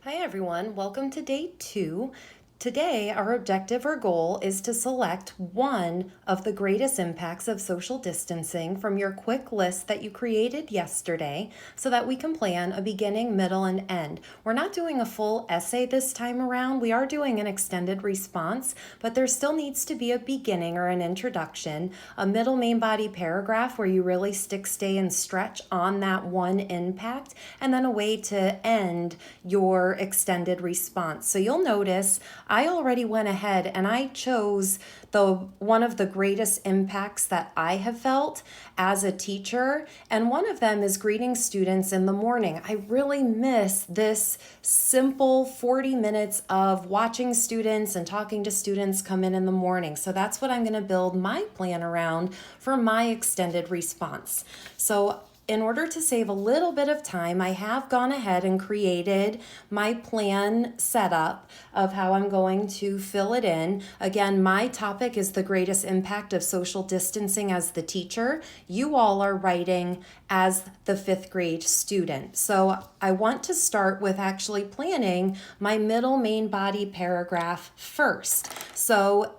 Hi everyone, welcome to day 2. Today, our objective or goal is to select one of the greatest impacts of social distancing from your quick list that you created yesterday so that we can plan a beginning, middle, and end. We're not doing a full essay this time around. We are doing an extended response, but there still needs to be a beginning or an introduction, a middle main body paragraph where you really stick, stay, and stretch on that one impact, and then a way to end your extended response. So you'll notice I already went ahead and I chose one of the greatest impacts that I have felt as a teacher, and one of them is greeting students in the morning. I really miss this simple 40 minutes of watching students and talking to students come in the morning. So that's what I'm going to build my plan around for my extended response. So in order to save a little bit of time, I have gone ahead and created my plan setup of how I'm going to fill it in. Again, my topic is the greatest impact of social distancing as the teacher. You all are writing as the 5th grade student. So I want to start with actually planning my middle main body paragraph first. So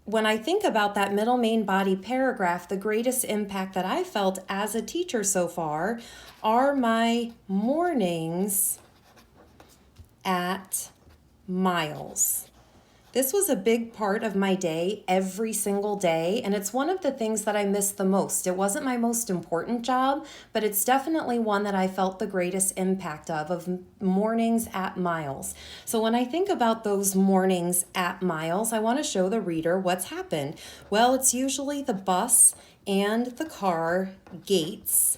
when I think about that middle main body paragraph, the greatest impact that I felt as a teacher so far are my mornings at Miles. This was a big part of my day every single day, and it's one of the things that I miss the most. It wasn't my most important job, but it's definitely one that I felt the greatest impact of mornings at Miles. So when I think about those mornings at Miles, I want to show the reader what's happened. Well, it's usually the bus and the car gates.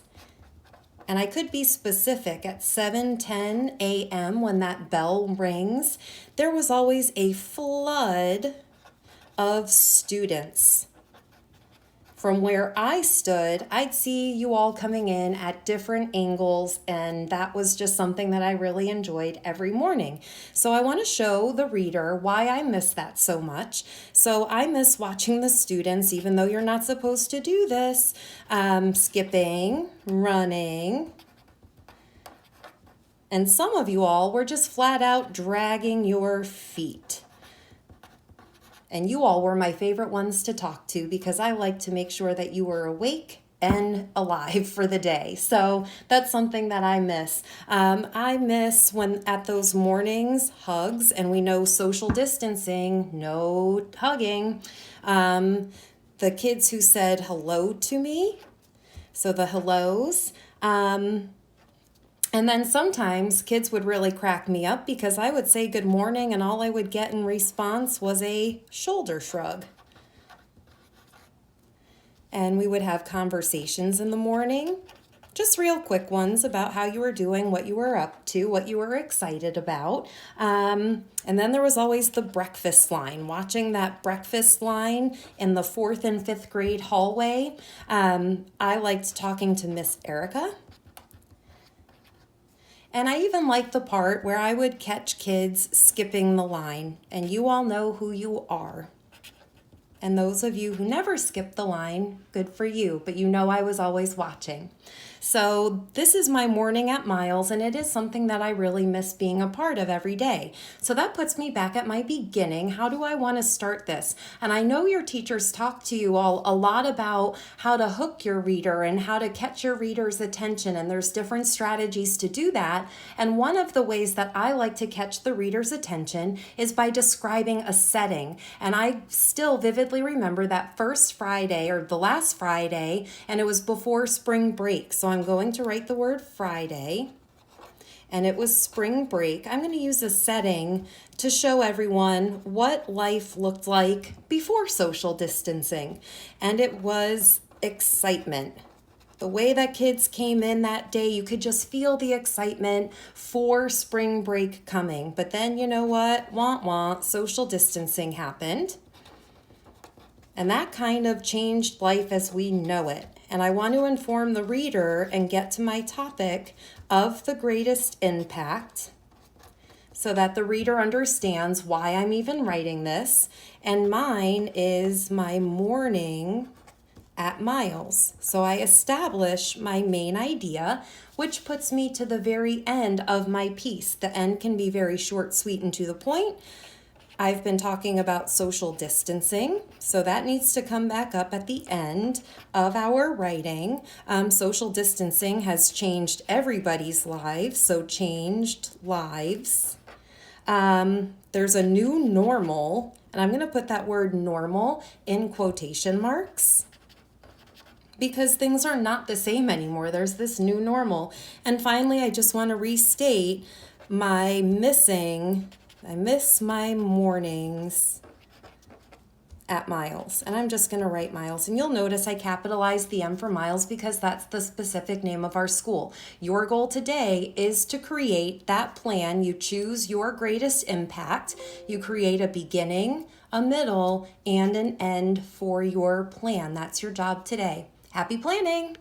And I could be specific, at 7:10 a.m. when that bell rings, there was always a flood of students. From where I stood, I'd see you all coming in at different angles, and that was just something that I really enjoyed every morning. So I want to show the reader why I miss that so much. So I miss watching the students, even though you're not supposed to do this, skipping, running, and some of you all were just flat out dragging your feet. And you all were my favorite ones to talk to because I like to make sure that you were awake and alive for the day. So that's something that I miss. I miss when at those mornings, hugs, and we know social distancing, no hugging. The kids who said hello to me, so the hellos. And then sometimes kids would really crack me up because I would say good morning and all I would get in response was a shoulder shrug. And we would have conversations in the morning, just real quick ones about how you were doing, what you were up to, what you were excited about. And then there was always the breakfast line, watching that breakfast line in the 4th and 5th grade hallway. I liked talking to Miss Erica. And I even liked the part where I would catch kids skipping the line, and you all know who you are. And those of you who never skipped the line, good for you, but you know I was always watching. So this is my morning at Miles, and it is something that I really miss being a part of every day. So that puts me back at my beginning. How do I want to start this? And I know your teachers talk to you all a lot about how to hook your reader and how to catch your reader's attention, and there's different strategies to do that. And one of the ways that I like to catch the reader's attention is by describing a setting. And I still vividly remember that first Friday, or the last Friday, and it was before spring break. So I'm going to write the word Friday, and it was spring break. I'm going to use a setting to show everyone what life looked like before social distancing, and it was excitement. The way that kids came in that day, you could just feel the excitement for spring break coming. But then you know what? Wah wah, social distancing happened. And that kind of changed life as we know it. And I want to inform the reader and get to my topic of the greatest impact so that the reader understands why I'm even writing this. And mine is my morning at Miles. So I establish my main idea, which puts me to the very end of my piece. The end can be very short, sweet, and to the point. I've been talking about social distancing, so that needs to come back up at the end of our writing. Social distancing has changed everybody's lives, so changed lives. There's a new normal, and I'm going to put that word normal in quotation marks because things are not the same anymore. There's this new normal. And finally, I just want to restate I miss my mornings at Miles. And I'm just going to write Miles. And you'll notice I capitalized the M for Miles because that's the specific name of our school. Your goal today is to create that plan. You choose your greatest impact. You create a beginning, a middle, and an end for your plan. That's your job today. Happy planning!